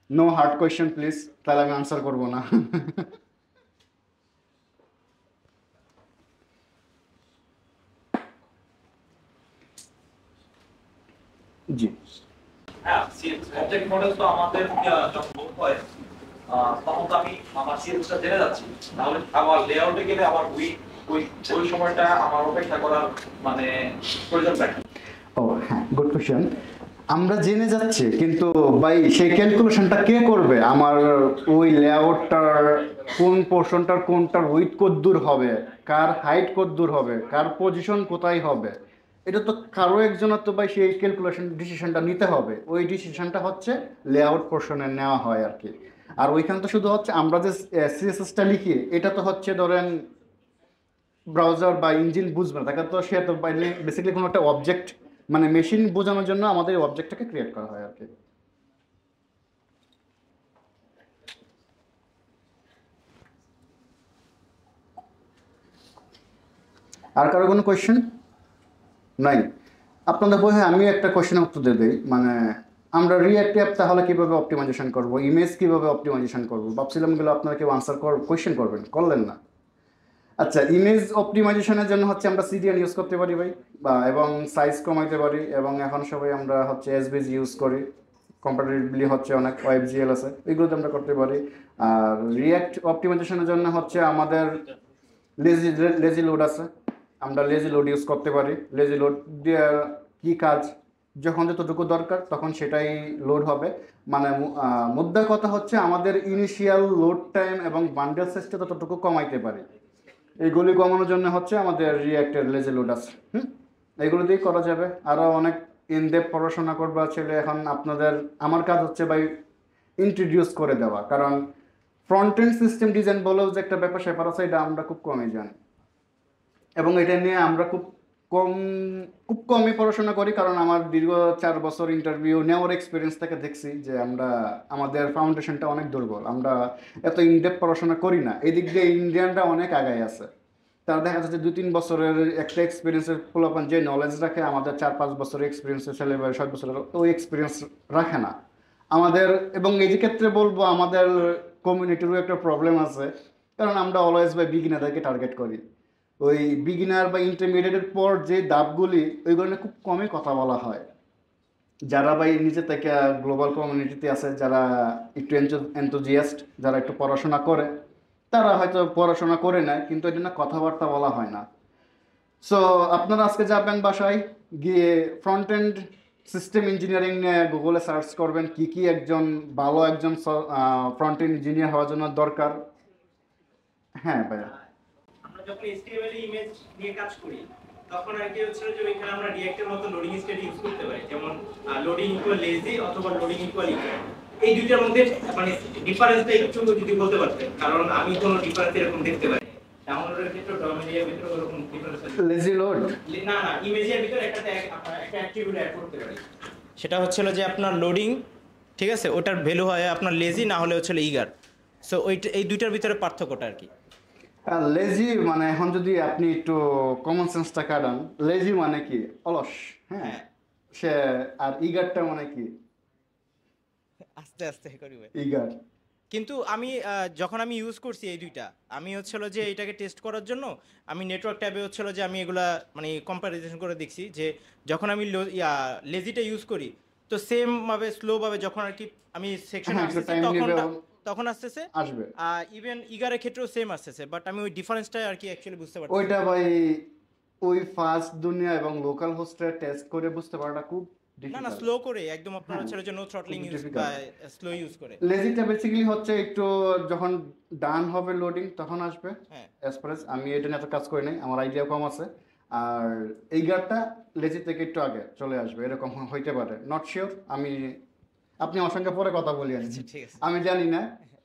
নো হার্ড কোয়েশ্চেন প্লিজ, তাহলে আমি আনসার করবো না। জি, হ্যাঁ, অবজেক্ট মডেল তো আমাদের যখন লোড হয় তখন তো আমি আমার সিএসটা জেনে যাচ্ছি, তাহলে আমার লেআউটে গেলে আমার ওই ওই ওই সময়টা আমার অপেক্ষা করার মানে প্রয়োজন থাকে। ও হ্যাঁ, গুড কোয়েশ্চেন। আমরা জেনে যাচ্ছি, কিন্তু ভাই সেই ক্যালকুলেশনটা কে করবে? আমার ওই লেআউটটার কোন পোর্শনটার কোনটার উইথ কত দূর হবে, কার হাইট কত দূর হবে, কার পজিশন কোথায় হবে, এটা তো কারো একজনের তো ভাই সেই ক্যালকুলেশন ডিসিশনটা নিতে হবে। ওই ডিসিশনটা হচ্ছে লেআউট পোর্শনে নেওয়া হয় আর কি। আর ওইখানে তো শুধু হচ্ছে আমরা যে সিএসএসটা লিখি, এটা তো হচ্ছে ধরেন ব্রাউজার বা ইঞ্জিন বুঝবে না, তাকে তো সে তো বেসিক্যালি কোনো একটা অবজেক্ট মানে মেশিন বোঝানোর জন্য আমাদের এই অবজেক্টটাকে ক্রিয়েট করা হয় আর কি। আর কারো কোনো কোয়েশ্চেন নাই? আপনাদের বইয়ে আমি একটা কোয়েশ্চেনের উত্তর দিয়ে দিই, মানে আমরা রিঅ্যাক্ট অ্যাপ তাহলে কীভাবে অপটিমাইজেশন করব, ইমেজ কীভাবে অপটিমাইজেশন করব, ভাবছিলাম গেলে আপনারা কেউ আনসার কোয়েশ্চেন করবেন, করলেন না। আচ্ছা, ইমেজ অপটিমাইজেশনের জন্য হচ্ছে আমরা সিডিএন ইউজ করতে পারি ভাই, বা এবং সাইজ কমাইতে পারি, এবং এখন সবাই আমরা হচ্ছে এসভিজি ইউজ করি, কম্পারেটিভলি হচ্ছে অনেক ওয়েবজিএল আছে, ওইগুলোতে আমরা করতে পারি। আর রিঅ্যাক্ট অপটিমাইজেশনের জন্য হচ্ছে আমাদের লেজি লোড আছে, আমরা লেজি লোড ইউজ করতে পারি। লেজি লোড দিয়ে কী কাজ, যখন যতটুকু দরকার তখন সেটাই লোড হবে। মানে মুদ্রা কথা হচ্ছে আমাদের ইনিশিয়াল লোড টাইম এবং বান্ডেল সাইজটা ততটুকু কমাইতে পারি। এইগুলি কমানোর জন্য হচ্ছে আমাদের রিঅ্যাক্টের লেজি লোড আছে। এইগুলো দিয়েই করা যাবে। আরও অনেক ইনডেপ পড়াশোনা করবা ছেলে, এখন আপনাদের আমার কাজ হচ্ছে ভাই ইন্ট্রোডিউস করে দেওয়া, কারণ ফ্রন্ট এন্ড সিস্টেম ডিজাইন বলেও যে একটা ব্যাপার স্যাপার আছে, এটা আমরা খুব কমই জানি, এবং এটা নিয়ে আমরা খুব কমই পড়াশোনা করি, কারণ আমার দীর্ঘ 4 বছর ইন্টারভিউ নেওয়ার এক্সপিরিয়েন্স থেকে দেখছি যে আমাদের ফাউন্ডেশনটা অনেক দুর্বল, আমরা এত ইনডেপ পড়াশোনা করি না। এই দিক দিয়ে ইন্ডিয়ানরা অনেক আগায় আছে, তারা দেখা যাচ্ছে 2-3 বছরের একটা এক্সপিরিয়েন্সের পোলাপান যে নলেজ রাখে, আমাদের 4-5 বছরের এক্সপিরিয়েন্সের ছেলে বা 7 বছরের ওই এক্সপিরিয়েন্স রাখে না আমাদের। এবং এই ক্ষেত্রে বলবো আমাদের কমিউনিটিরও একটা প্রবলেম আছে, কারণ আমরা অলওয়েজ বাই বিগিনারদেরকে টার্গেট করি। ওই বিগিনার বা ইন্টারমিডিয়েটের পর যে ধাপগুলি, ওইগুলো নিয়ে খুব কমই কথা বলা হয়। যারা ভাই নিজে থেকে গ্লোবাল কমিউনিটিতে আছে, যারা একটু এনথুজিয়াস্ট, যারা একটু পড়াশোনা করে, তারা হয়তো পড়াশোনা করে নেয়, কিন্তু এটা না কথাবার্তা বলা হয় না। সো আপনারা আজকে যাবেন বাসায় গিয়ে ফ্রন্ট এন্ড সিস্টেম ইঞ্জিনিয়ারিং নিয়ে গুগলে সার্চ করবেন কি কি একজন ভালো একজন ফ্রন্ট এন্ড ইঞ্জিনিয়ার হওয়ার জন্য দরকার। হ্যাঁ ভাইয়া, আমরা যখন HTML ইমেজ নিয়ে কাজ করি তখন আর কি হচ্ছে যে ওইখানে আমরা রিঅ্যাক্টের মতো লোডিং স্টেট ইউজ করতে পারি, যেমন লোডিং ইকুয়াল লেজি অথবা লোডিং ইকুয়াল ইকুয়াল। এই দুইটার মধ্যে মানে ডিফারেন্সটা একটু যদি বলতে পারতেন, কারণ আমি কোনো ডিফারেন্স এরকম দেখতে পারি না। ডাউনলোডের ক্ষেত্রে ডমিনিয়ার ভিতরে ওরকম ডিফারেন্স আছে। লেজি লোড না না, ইমেজের ভিতরে একটা অ্যাট্রিবিউট অ্যাড করতে পারি, সেটা হচ্ছিল যে আপনার লোডিং, ঠিক আছে, ওটার ভ্যালু হয় আপনার লেজি না হলে হচ্ছে ইগার। সো ওইটা এই দুইটার ভিতরে পার্থক্যটা আর কি। লেজি মানে এখন যদি আপনি একটু কমন সেন্সটা কাটান, লেজি মানে কি অলস, হ্যাঁ সে, আর ইগারটা মানে কি আস্তে আস্তে করি ভাই। ইগার কিন্তু আমি যখন আমি ইউজ করছি এই দুইটা, আমি হচ্ছিল যে এটাকে টেস্ট করার জন্য আমি নেটওয়ার্ক ট্যাবে হচ্ছিল যে আমি এগুলা মানে কম্পারিজন করে দেখছি যে যখন আমি লেজিটা ইউজ করি তো সেম ভাবে স্লো ভাবে যখন আর কি আমি সেকশন তখন আসতেছে আসবে, ইভেন ইগারের ক্ষেত্রেও সেম আসতেছে, বাট আমি ওই ডিফারেন্সটা আর কি অ্যাকচুয়ালি বুঝতে পারছি। ওইটা ভাই ওই ফাস্ট দুনিয়া এবং লোকাল হোস্টে টেস্ট করে বুঝতে পারাটা খুব না না, স্লো করে একদম আপনার হচ্ছে যে নো থ্রটলিং ইউজ বা স্লো ইউজ করে। লেজিটা বেসিক্যালি হচ্ছে একটু যখন ডান হবে লোডিং তখন আসবে। হ্যাঁ, অ্যাজ ফার এজ আমি এটা নিয়ে এত কাজ করি নাই, আমার আইডিয়া কম আছে। আর এই গারটা লেজি থেকে একটু আগে চলে আসবে, এরকম হইতে পারে, নট শিওর। আপনি আমার সঙ্গে পরে কথা বলি আর কি। ঠিক আছে, আমি জানি না,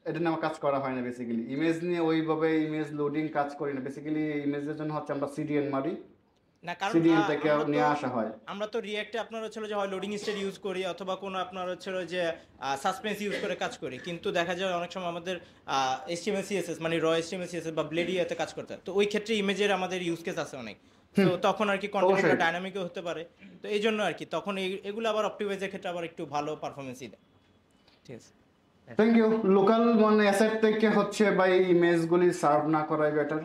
এটা নিয়ে আমার কাজ করা হয় না বেসিক্যালি। ইমেজ নিয়ে ওইভাবে ইমেজ লোডিং কাজ করি না বেসিক্যালি। ইমেজের জন্য হচ্ছে আমরা সিডিএন মারি, না কারণ সিডিএন থেকে নিয়ে আসা হয়। আমরা তো রিঅ্যাক্টে আপনার হচ্ছে যে হয় লোডিং স্টেট ইউজ করি অথবা কোনো আপনার হচ্ছে যে সাসপেন্স ইউজ করে কাজ করি, কিন্তু দেখা যায় অনেক সময় আমাদের HTML CSS মানে র HTML CSS বা ব্লেডিয়াতে কাজ করতে হয়, তো ওই ক্ষেত্রে ইমেজের আমাদের ইউজ কেস আছে অনেক, তো তখন আর কি কন্টেন্টটা ডাইনামিকও হতে পারে, তো এই জন্য আর কি তখন এগুলো আবার অপটিমাইজের ক্ষেত্রে আবার একটু ভালো পারফরমেন্সই দেয়। ঠিক আছে, থ্যাংক ইউ। লোকাল মানে অ্যাসেট থেকে হচ্ছে বাই ইমেজগুলি সার্ভ না করাই বেটার।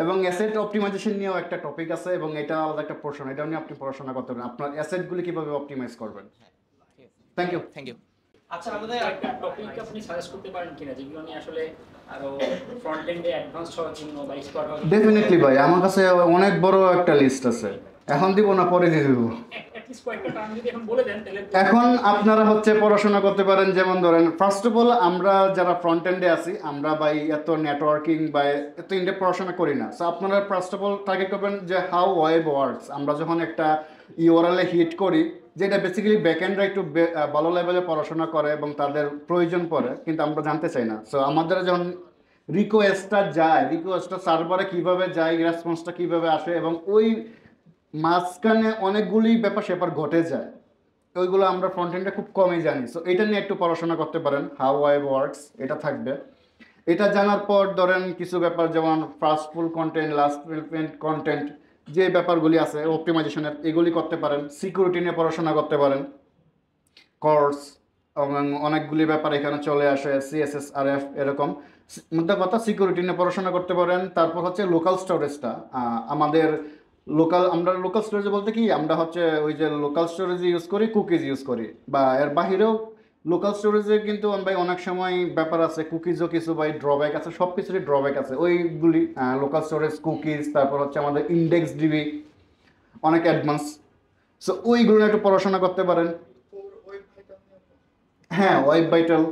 এবং অ্যাসেট অপটিমাইজেশন নিয়েও একটা টপিক আছে এবং এটা আলাদা একটা পোর্শন, এটা নিয়ে আপনি পড়াশোনা করতে পারেন, আপনার অ্যাসেটগুলি কিভাবে অপটিমাইজ করবেন। Thank you. Thank you. আচ্ছা, আমাদের একটা টপিক আপনি সাজেস্ট করতে পারেন কিনা যেগুলো নিয়ে আসলে আরো ফ্রন্ট এন্ডে অ্যাডভান্স হওয়ার জন্য বা এক্সপার্ট হওয়ার জন্য? ডেফিনেটলি ভাই, আমার কাছে অনেক বড় একটা লিস্ট আছে, এখন দিব না পরে দিয়ে দেবো। এখন আপনারা হচ্ছে পড়াশোনা করতে পারেন, যেমন ধরেন ফার্স্ট অফ অল আমরা যারা ফ্রন্ট এন্ডে আছি আমরা ভাই এত নেটওয়ার্কিং বা এত ইন্ডে পড়াশোনা করি না। সো আপনারা ফার্স্ট অফ অল টার্গেট করবেন যে হাউ ওয়েব ওয়ার্কস। আমরা যখন একটা ইউআরএল হিট করি, যেটা বেসিক্যালি ব্যাকএন্ডরা একটু ভালো লেভেলে পড়াশোনা করে এবং তাদের প্রয়োজন পড়ে, কিন্তু আমরা জানতে চাই না। সো আমাদের যখন রিকোয়েস্টটা যায়, রিকোয়েস্টটা সার্ভারে কীভাবে যায়, রেসপন্সটা কীভাবে আসে, এবং ওই মাঝখানে অনেকগুলি ব্যাপার স্যাপার ঘটে যায়, ওইগুলো আমরা ফ্রন্ট এন্ডে খুব কমই জানি। সো এটা নিয়ে একটু পড়াশোনা করতে পারেন, হাউ ওয়েব ওয়ার্কস, এটা থাকবে। এটা জানার পর ধরেন কিছু ব্যাপার যেমন ফার্স্ট ফুল কন্টেন্ট, লাস্ট ফুল কন্টেন্ট, যে ব্যাপারগুলি আছে অপটিমাইজেশনের, এগুলি করতে পারেন। সিকিউরিটি নিয়ে পড়াশোনা করতে পারেন, কোর্স এবং অনেকগুলি ব্যাপার এখানে চলে আসে, CSSRF এরকম মধ্যে কথা। সিকিউরিটি নিয়ে পড়াশোনা করতে পারেন। তারপর হচ্ছে লোকাল স্টোরেজটা, আমাদের আমরা লোকাল স্টোরেজ বলতে কি, আমরা হচ্ছে ওই যে লোকাল স্টোরেজ ইউজ করি, কুকিজ ইউজ করি, বা এর বাহিরেও লোকাল স্টোরেজে কিন্তু ভাই অনেক সময় ব্যাপার আছে, কুকিজও কিছু ভাই ড্রব্যাক আছে, সব কিছুরই ড্রব্যাক আছে। ওইগুলি লোকাল স্টোরেজ, কুকিজ, তারপর হচ্ছে আমাদের ইন্ডেক্স ডিবি অনেক অ্যাডভান্স। সো ওইগুলো একটু পড়াশোনা করতে পারেন। হ্যাঁ, ওয়েব ভাইটাল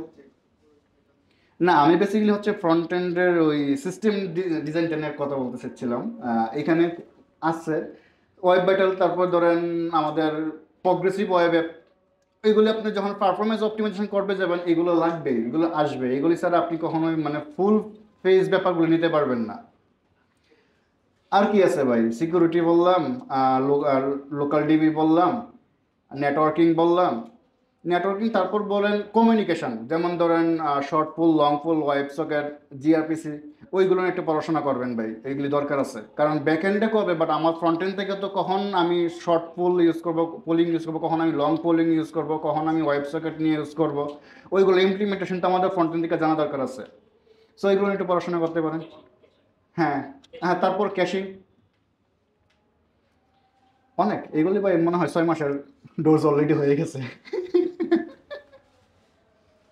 না, আমি বেসিক্যালি হচ্ছে ফ্রন্ট এন্ডের ওই সিস্টেম ডিজাইনের কথা বলতে চাচ্ছিলাম। এখানে আছে ওয়েব ভাইটাল, তারপর ধরেন আমাদের প্রগ্রেসিভ ওয়েব অ্যাপ, এগুলো আপনি যখন পারফরমেন্স অপটিমাইজেশন করবে যাবেন, এগুলো লাগবে, এগুলো আসবে, এগুলি ছাড়া আপনি কখনোই মানে ফুল ফেজ ব্যাপারগুলো নিতে পারবেন না। আর কি আছে ভাই, সিকিউরিটি বললাম, লোকাল ডিবি বললাম, নেটওয়ার্কিং বললাম, নেটওয়ার্কিং, তারপর বলেন কমিউনিকেশন, যেমন ধরেন শর্ট পুল, লং পুল, ওয়েব সকেট, জিআরপিসি, ওইগুলো একটু পড়াশোনা করবেন ভাই, এইগুলি দরকার আছে। কারণ ব্যাকএন্ডে করবে, বাট আমার ফ্রন্ট এন্ড থেকে তো কখন আমি শর্ট পুল ইউজ করবো, পুলিং ইউজ করবো, কখন আমি লং পুলিং ইউজ করবো, কখন আমি ওয়েব সকেট নিয়ে ইউজ করবো, ওইগুলো ইমপ্লিমেন্টেশন তো আমাদের ফ্রন্ট এন্ড থেকে জানা দরকার আছে। সো এইগুলো একটু পড়াশোনা করতে পারেন। হ্যাঁ হ্যাঁ, তারপর ক্যাশিং অনেক, এগুলি ভাই মনে হয় 6 মাসের ডোজ অলরেডি হয়ে গেছে।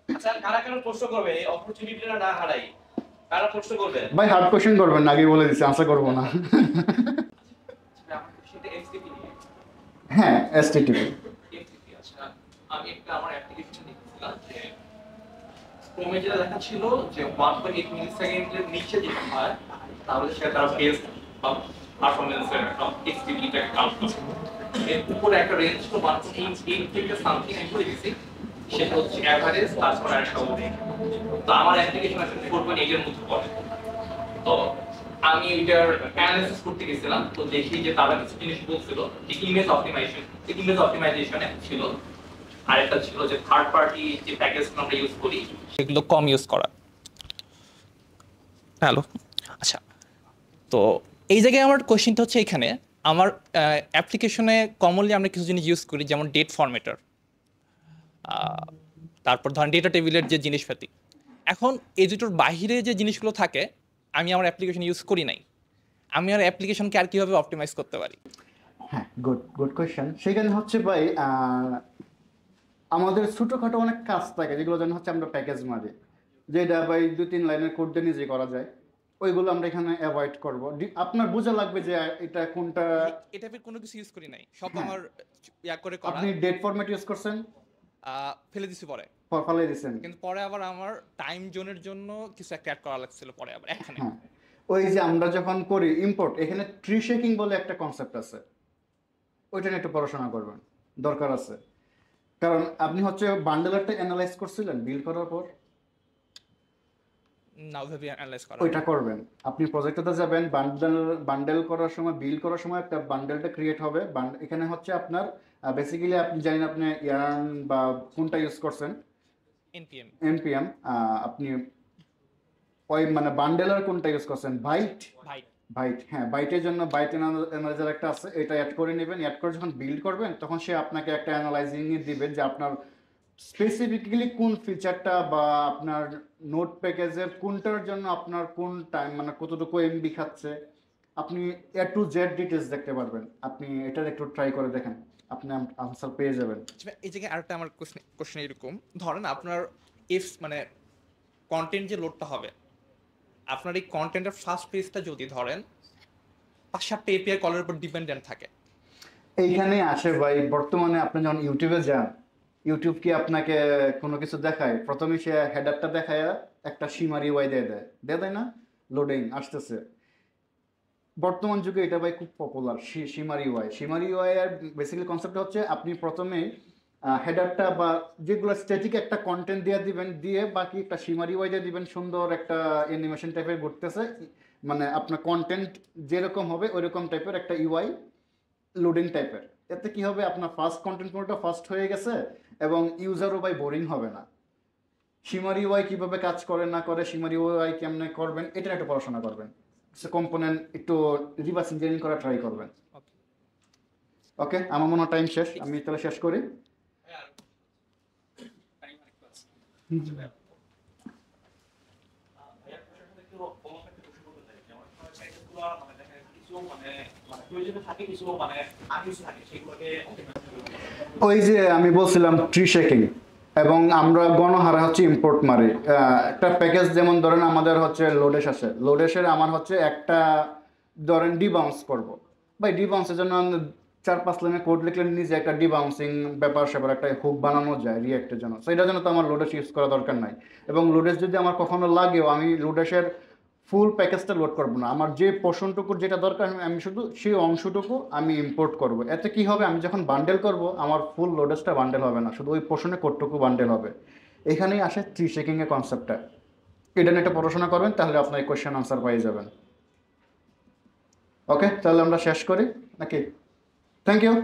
আচ্ছা, কারা কারা প্রশ্ন করবে, এই অপরচুনিটিটা না হারাই, কারা প্রশ্ন করবে? ভাই হার্ড কোশ্চেন করবেন না, আগে বলে দিচ্ছি, আনসার করবো না। হ্যাঁ, এসটিটিপি। আচ্ছা, আমি একটা আমার অ্যাপ্লিকেশন দেখছিলাম যে ক্রোমে যেটা দেখাচ্ছিল যে 1.8 মিলিসেকেন্ডের নিচে যেটা হয় তাহলে সেটা তারা পেজ পারফরমেন্সের এক্সট্রিমলিটা কাউন্ট করে। এর উপরে একটা রেঞ্জ তো 1.8 থেকে সামথিং আমি করে দিছি, সেটা হচ্ছে অ্যাভারেজ তারপর একটা ওয়ে। তো আমার অ্যাপ্লিকেশন আসলে 4.8 এর মধ্যে পড়ে। তো আমি এটার অ্যানালাইসিস করতে গেছিলাম, তো দেখি যে তারা কিছু জিনিস বলছিল যে ইমেজ অপটিমাইজেশন ছিল, আরেকটা ছিল যে থার্ড পার্টি যে প্যাকেজ আমরা ইউজ করি সেগুলো কম ইউজ করা। হ্যালো, আচ্ছা, তো এই জায়গায় আমার কোশ্চেনটা হচ্ছে এখানে আমার অ্যাপ্লিকেশনে কমনলি আমরা কিছু জিনিস ইউজ করি, যেমন ডেট ফরম্যাটার, তারপর ধরেন ডেটা টেবিলের যে জিনিসপাতি। এখন এই দুটোর বাহিরে যে জিনিসগুলো থাকে আমি আমার অ্যাপ্লিকেশন ইউজ করি নাই, আমি আর অ্যাপ্লিকেশনকে আর কীভাবে অপটিমাইজ করতে পারি? হ্যাঁ, গুড কোয়েশ্চেন। সেখানে হচ্ছে ভাই আমাদের ছোটোখাটো অনেক কাজ থাকে যেগুলো যেন হচ্ছে আমরা প্যাকেজ মারি, যেটা ভাই 2-3 লাইনের কোড দিয়ে নিজে করা যায়, ওইগুলো আমরা এখানে অ্যাভয়েড করব। আপনার বোঝা লাগবে যে এটা কোনটা। এটা কোনো কিছু ইউজ করি নাই, সব আমার ইয়া করে করা। আপনি ডেট ফরম্যাট ইউজ করছেন? ফেলে দিছি পরে। ফেলে দিয়েছেন, কিন্তু পরে আবার আমার টাইম জোনের জন্য কিছু একটা অ্যাড করা লাগছিল পরে আবার এখানে। হ্যাঁ, ওই যে আমরা যখন করি ইম্পোর্ট, এখানে ট্রি শেকিং বলে একটা কনসেপ্ট আছে, ওইটা নিয়ে একটু পড়াশোনা করবেন, দরকার আছে। কারণ আপনি হচ্ছে বান্ডেলারটা অ্যানালাইজ করছিলেন বিল করার পর, না ওইভাবে অ্যানালাইজ করা ওইটা করবেন। আপনি প্রজেক্টটাতে যাবেন, বান্ডেল করার সময়, বিল করার সময় একটা বান্ডেলটা ক্রিয়েট হবে। এখানে হচ্ছে আপনার বেসিক্যালি আপনি জানেন আপনি ইয়ার্ন বা কোনটা ইউজ করছেন, এনপিএম। আপনি ওই মানে বান্ডেলার কোনটা ইউজ করছেন, বাইট। হ্যাঁ, বাইটের জন্য বাইট অ্যানালাইজার একটা আছে, এটা অ্যাড করে নেবেন। অ্যাড করে যখন বিল্ড করবেন তখন সে আপনাকে একটা অ্যানালাইজিং দিবেন যে আপনার স্পেসিফিক্যালি কোন ফিচারটা বা আপনার নোট প্যাকেজের কোনটার জন্য আপনার কোন টাইম মানে কতটুকু এমবি খাচ্ছে, আপনি এ টু জেড ডিটেলস দেখতে পারবেন। আপনি এটা একটু ট্রাই করে দেখেন, আপনি আনসার পেয়ে যাবেন। এই জায়গায় আরেকটা আমার কোশ্চেন এরকম, ধরেন আপনার মানে কন্টেন্ট যে লোডটা হবে, আপনার এই কন্টেন্টের ফার্স্ট পেজটা যদি ধরেন 5-7টা এপিআই কলের উপর ডিপেন্ডেন্ট থাকে, এইখানে আসে ভাই বর্তমানে আপনি যখন ইউটিউবে যান, ইউটিউব কি আপনাকে কোনো কিছু দেখায়? প্রথমে সে হেডারটা দেখায় একটা সীমারি ওয়াই দেয় না, লোডিং আসতেছে। বর্তমান যুগে এটা ভাই খুব পপুলার, সীমারি ওয়াই এর বেসিক্যালি কনসেপ্ট হচ্ছে আপনি প্রথমে হেডারটা বা যেগুলো স্ট্যাটিক একটা কন্টেন্ট দিয়ে দিবেন, দিয়ে বাকি একটা সীমারি ওয়াই দিয়ে দিবেন, সুন্দর একটা অ্যানিমেশন টাইপের ঘুরতেছে, মানে আপনার কন্টেন্ট যেরকম হবে ওইরকম টাইপের একটা ইউআই লোডিং টাইপের। এতে কি হবে, আপনার ফার্স্ট কন্টেন্ট কোনটা ফার্স্ট হয়ে গেছে এবং ইউজারও ভাই বোরিং হবে না। সীমারি ওয়াই কিভাবে কাজ করে না করে, সীমারি ওয়াই কেমনে করবেন, এটা একটু পড়াশোনা করবেন। কম্পোনেন্ট একটু রিভার্স ইঞ্জিনিয়ারিং করা ট্রাই করবেন। ওকে, আমার মনে হয় টাইম শেষ, আমি তাহলে শেষ করি। ওই যে আমি বলছিলাম ট্রি শেকিং, এবং আমরা গণহারে হচ্ছে ইম্পোর্ট মারি একটা প্যাকেজ। যেমন ধরেন আমাদের হচ্ছে লোডেশ আছে, লোডেশের আমার হচ্ছে একটা ধরেন ডিবাউন্স করবো, ভাই ডিবাউন্সের জন্য 4-5 লাইনে কোড লিখলে নিজে একটা ডিবাউন্সিং ব্যাপার স্যাপার একটা হুক বানানো যায় রিয়েক্টের জন্য। তো এটার জন্য তো আমার লোডেশ ইউজ করা দরকার নাই, এবং লোডেশ যদি আমার কখনো লাগেও আমি লোডেশের ফুল প্যাকেজটা লোড করবো না, আমার যে পোর্শনটুকুর যেটা দরকার আমি শুধু সেই অংশটুকু আমি ইম্পোর্ট করব। এতে কি হবে, আমি যখন বান্ডেল করব আমার ফুল লোডেসটা বান্ডেল হবে না, শুধু ওই পোর্শনের কোডটুকু বান্ডেল হবে। এখানেই আসে ট্রি শেকিংয়ের কনসেপ্টটা। এটা নিয়ে একটা পড়াশোনা করবেন, তাহলে আপনার এই কোয়েশ্চেন আনসার পেয়ে যাবেন। ওকে, তাহলে আমরা শেষ করি নাকি? Thank you.